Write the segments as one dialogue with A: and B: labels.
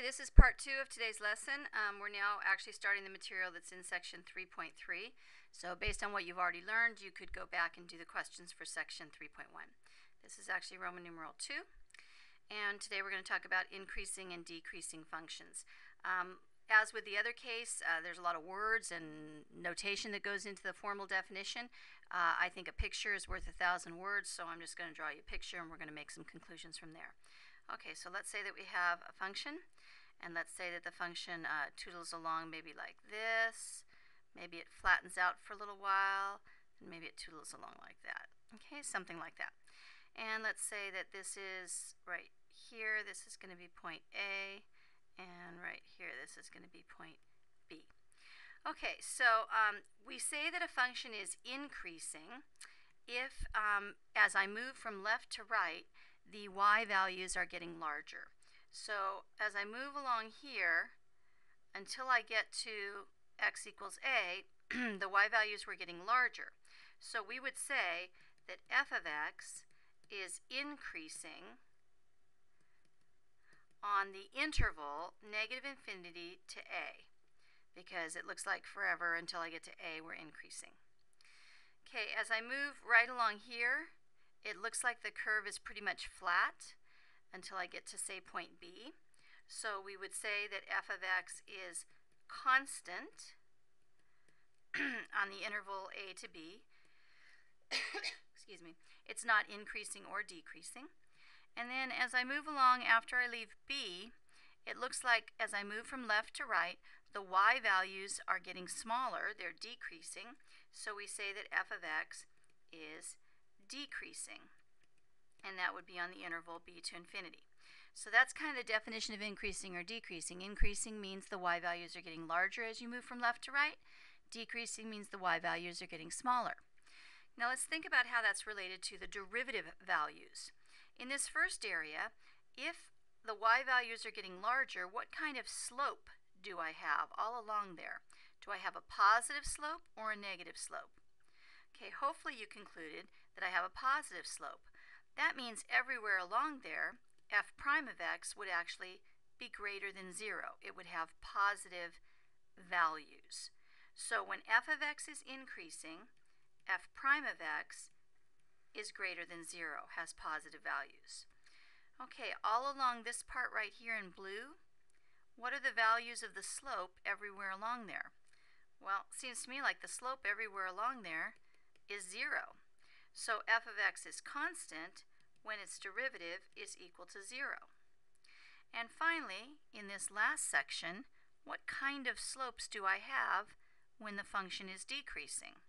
A: this is part 2 of today's lesson. We're now actually starting the material that's in section 3.3. So based on what you've already learned, you could go back and do the questions for section 3.1. This is actually Roman numeral 2. And today we're going to talk about increasing and decreasing functions. As with the other case, there's a lot of words and notation that goes into the formal definition. I think a picture is worth 1,000 words, so I'm just going to draw you a picture and we're going to make some conclusions from there. Okay, so let's say that we have a function, and let's say that the function toodles along maybe like this. Maybe it flattens out for a little while, and maybe it toodles along like that. Okay, something like that. And let's say that this is right here, this is going to be point A, and right here, this is going to be point B. Okay, so we say that a function is increasing if, as I move from left to right, the y values are getting larger. So as I move along here until I get to x equals a, the y values were getting larger. So we would say that f of x is increasing on the interval negative infinity to a, because it looks like forever until I get to a, we're increasing. Okay, as I move right along here, it looks like the curve is pretty much flat until I get to, say, point B. So we would say that f of x is constant on the interval a to b. Excuse me. It's not increasing or decreasing. And then as I move along after I leave B, it looks like as I move from left to right, the y values are getting smaller. They're decreasing. So we say that f of x is decreasing, and that would be on the interval b to infinity. So that's kind of the definition of increasing or decreasing. Increasing means the y values are getting larger as you move from left to right. Decreasing means the y values are getting smaller. Now let's think about how that's related to the derivative values. In this first area, if the y values are getting larger, what kind of slope do I have all along there? Do I have a positive slope or a negative slope? Okay, hopefully you concluded that I have a positive slope. That means everywhere along there, f prime of x would actually be greater than 0. It would have positive values. So when f of x is increasing, f prime of x is greater than 0, has positive values. Okay, all along this part right here in blue, what are the values of the slope everywhere along there? Well, it seems to me like the slope everywhere along there is 0. So f of x is constant when its derivative is equal to 0. And finally, in this last section, what kind of slopes do I have when the function is decreasing?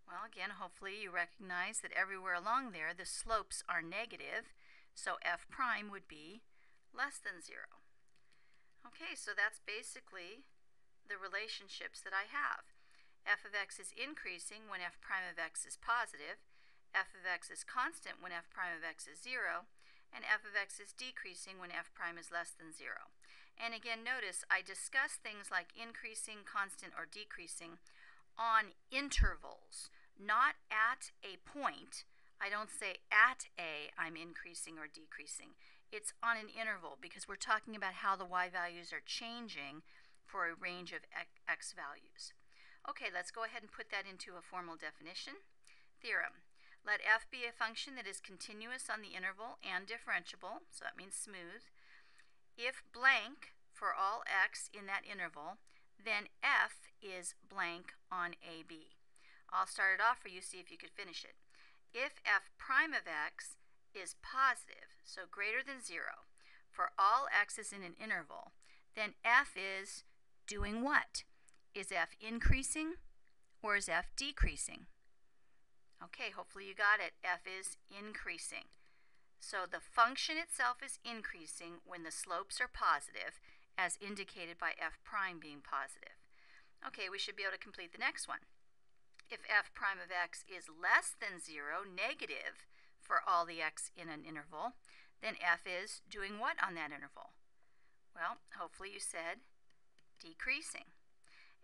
A: Well, again, hopefully you recognize that everywhere along there the slopes are negative, so f prime would be less than 0. Okay, so that's basically the relationships that I have. F of x is increasing when f prime of x is positive, f of x is constant when f prime of x is 0, and f of x is decreasing when f prime is less than 0. And again, notice I discuss things like increasing, constant, or decreasing on intervals, not at a point. I don't say at a I'm increasing or decreasing. It's on an interval because we're talking about how the y values are changing for a range of x values. Okay, let's go ahead and put that into a formal definition. Theorem. Let f be a function that is continuous on the interval and differentiable, so that means smooth. If blank for all x in that interval, then f is blank on AB. I'll start it off for you, see if you could finish it. If f prime of x is positive, so greater than 0, for all x's in an interval, then f is doing what? Is f increasing or is f decreasing? Okay, hopefully you got it. F is increasing. So the function itself is increasing when the slopes are positive, as indicated by f prime being positive. Okay, we should be able to complete the next one. If f prime of x is less than 0, negative for all the x in an interval, then f is doing what on that interval? Well, hopefully you said decreasing.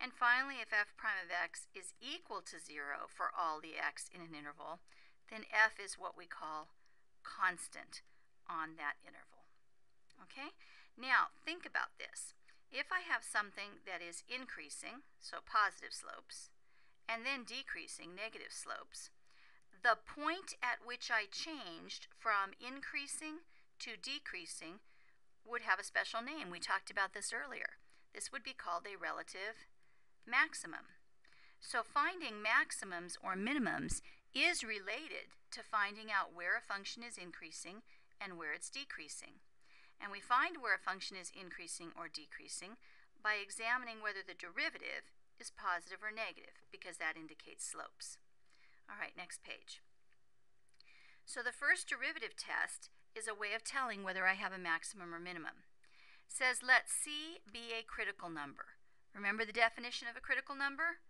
A: And finally, if f prime of x is equal to 0 for all the x in an interval, then f is what we call constant on that interval. Okay? Now, think about this. If I have something that is increasing, so positive slopes, and then decreasing, negative slopes, the point at which I changed from increasing to decreasing would have a special name. We talked about this earlier. This would be called a relative maximum. So finding maximums or minimums is related to finding out where a function is increasing and where it's decreasing. And we find where a function is increasing or decreasing by examining whether the derivative is positive or negative, because that indicates slopes. All right, next page. So the first derivative test is a way of telling whether I have a maximum or minimum. It says let C be a critical number. Remember the definition of a critical number?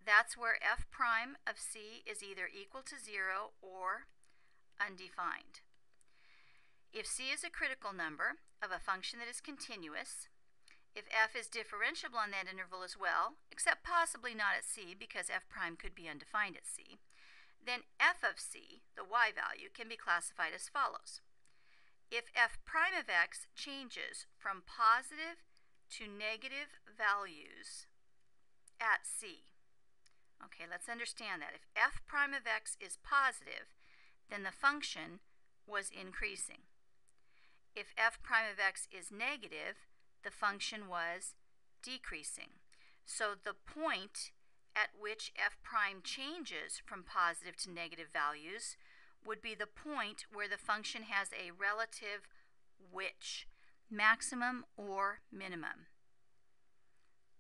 A: That's where f prime of C is either equal to 0 or undefined. If C is a critical number of a function that is continuous, if f is differentiable on that interval as well, except possibly not at C because f prime could be undefined at C, then f of C, the y value, can be classified as follows. If f prime of x changes from positive to negative values at C, okay, let's understand that. If f prime of x is positive, then the function was increasing. If f prime of x is negative, the function was decreasing. So the point at which f prime changes from positive to negative values would be the point where the function has a relative which? Maximum or minimum?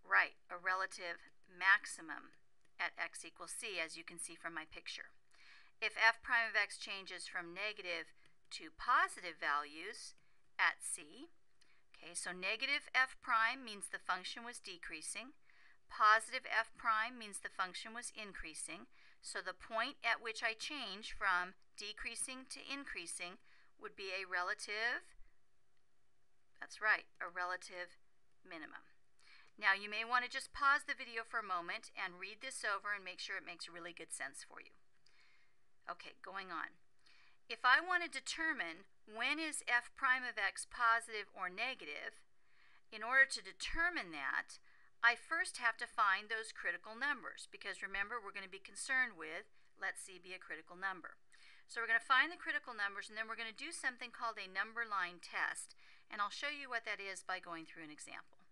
A: Right, a relative maximum at x equals c, as you can see from my picture. If f prime of x changes from negative to positive values at c, okay, so negative f prime means the function was decreasing. Positive f prime means the function was increasing. So the point at which I change from decreasing to increasing would be a relative, that's right, a relative minimum. Now you may want to just pause the video for a moment and read this over and make sure it makes really good sense for you. Okay, going on. If I want to determine when is f prime of x positive or negative, in order to determine that, I first have to find those critical numbers, because remember, we're going to be concerned with let C be a critical number. So we're going to find the critical numbers, and then we're going to do something called a number line test, and I'll show you what that is by going through an example.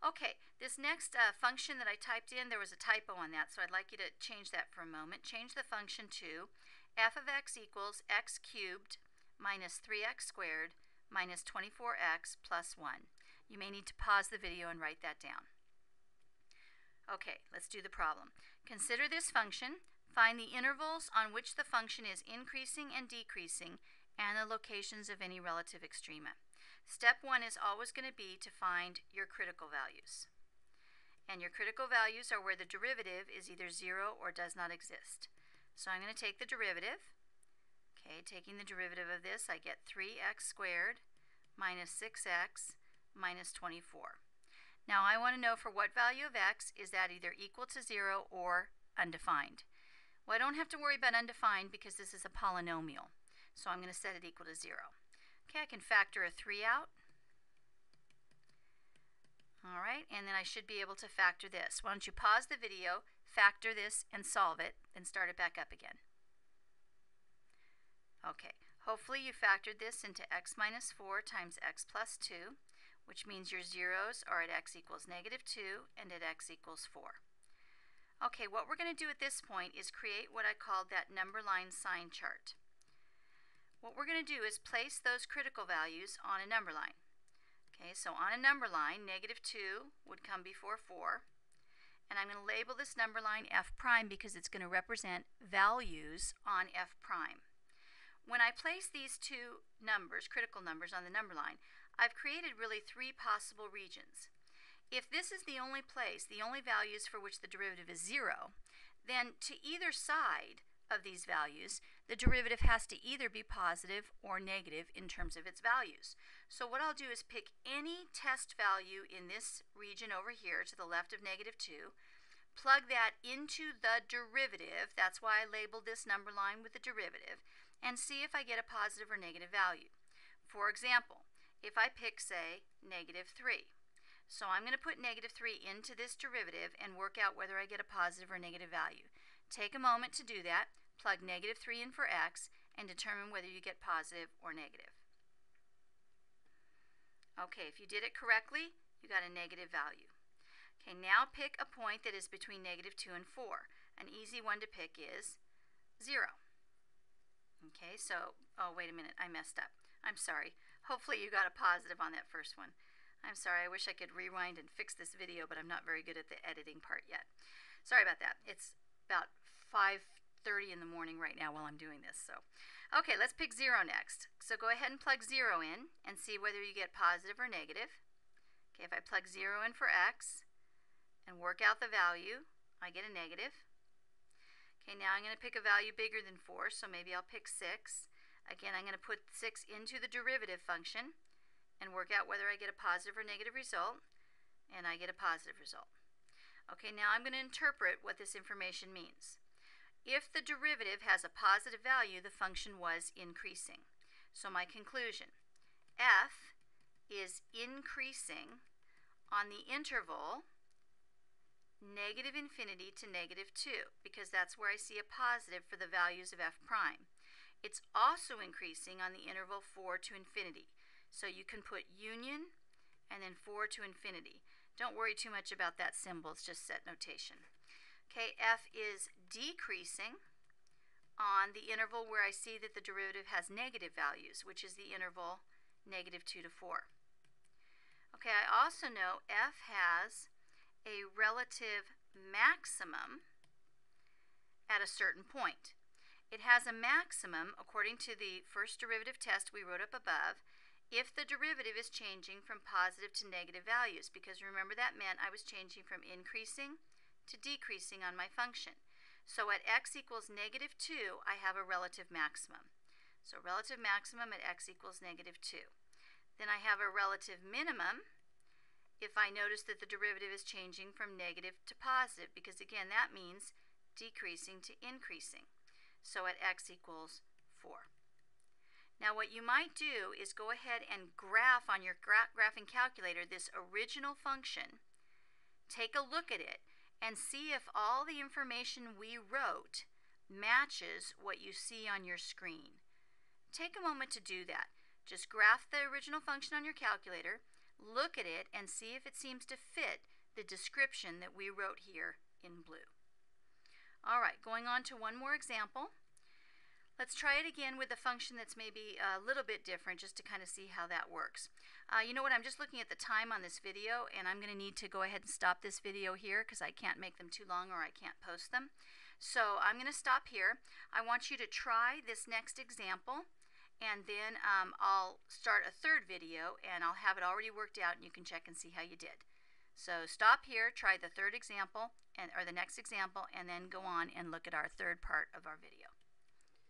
A: Okay, this next function that I typed in, there was a typo on that, so I'd like you to change that for a moment. Change the function to f of x equals x cubed minus 3x squared minus 24x plus 1. You may need to pause the video and write that down. Okay, let's do the problem. Consider this function. Find the intervals on which the function is increasing and decreasing and the locations of any relative extrema. Step 1 is always going to be to find your critical values. And your critical values are where the derivative is either 0 or does not exist. So I'm going to take the derivative. Okay, taking the derivative of this, I get 3x squared minus 6x minus 24. Now I want to know for what value of x is that either equal to 0 or undefined. Well, I don't have to worry about undefined because this is a polynomial. So I'm going to set it equal to 0. Okay, I can factor a 3 out. All right, and then I should be able to factor this. Why don't you pause the video, factor this, and solve it, then start it back up again. Okay, hopefully you factored this into x minus 4 times x plus 2, which means your zeros are at x equals negative 2 and at x equals 4. Okay, what we're going to do at this point is create what I called that number line sign chart. What we're going to do is place those critical values on a number line. Okay, so on a number line, negative 2 would come before 4. And I'm going to label this number line f prime because it's going to represent values on f prime. When I place these two numbers, critical numbers, on the number line, I've created really 3 possible regions. If this is the only place, the only values for which the derivative is 0, then to either side of these values, the derivative has to either be positive or negative in terms of its values. So what I'll do is pick any test value in this region over here to the left of negative 2, plug that into the derivative, that's why I labeled this number line with the derivative, and see if I get a positive or negative value. For example, if I pick, say, -3. So I'm going to put -3 into this derivative and work out whether I get a positive or negative value. Take a moment to do that, plug -3 in for x, and determine whether you get positive or negative. Okay, if you did it correctly, you got a negative value. Okay, now pick a point that is between -2 and 4. An easy one to pick is 0. Okay, so, oh, wait a minute, I messed up. I'm sorry. Hopefully you got a positive on that first one. I'm sorry, I wish I could rewind and fix this video, but I'm not very good at the editing part yet. Sorry about that. It's about 5:30 in the morning right now while I'm doing this. So, okay, let's pick 0 next. So go ahead and plug 0 in and see whether you get positive or negative. Okay, if I plug 0 in for x and work out the value, I get a negative. Okay, now I'm going to pick a value bigger than 4, so maybe I'll pick 6. Again, I'm going to put 6 into the derivative function and work out whether I get a positive or negative result, and I get a positive result. Okay, now I'm going to interpret what this information means. If the derivative has a positive value, the function was increasing. So my conclusion, f is increasing on the interval -∞ to -2, because that's where I see a positive for the values of f prime. It's also increasing on the interval 4 to infinity. So you can put union and then 4 to infinity. Don't worry too much about that symbol, it's just set notation. Okay, f is decreasing on the interval where I see that the derivative has negative values, which is the interval -2 to 4. Okay, I also know f has a relative maximum at a certain point. It has a maximum, according to the first derivative test we wrote up above, if the derivative is changing from positive to negative values, because remember that meant I was changing from increasing to decreasing on my function. So at x equals -2, I have a relative maximum. So relative maximum at x equals -2. Then I have a relative minimum if I notice that the derivative is changing from negative to positive, because again that means decreasing to increasing. So at x equals 4. Now what you might do is go ahead and graph on your graphing calculator this original function, take a look at it, and see if all the information we wrote matches what you see on your screen. Take a moment to do that. Just graph the original function on your calculator, look at it, and see if it seems to fit the description that we wrote here in blue. All right, going on to one more example. Let's try it again with a function that's maybe a little bit different, just to kind of see how that works. You know what, I'm just looking at the time on this video, and I'm going to need to go ahead and stop this video here because I can't make them too long or I can't post them. So I'm going to stop here. I want you to try this next example, and then I'll start a third video, and I'll have it already worked out, and you can check and see how you did. So stop here, try the third example, or the next example, and then go on and look at our third part of our video.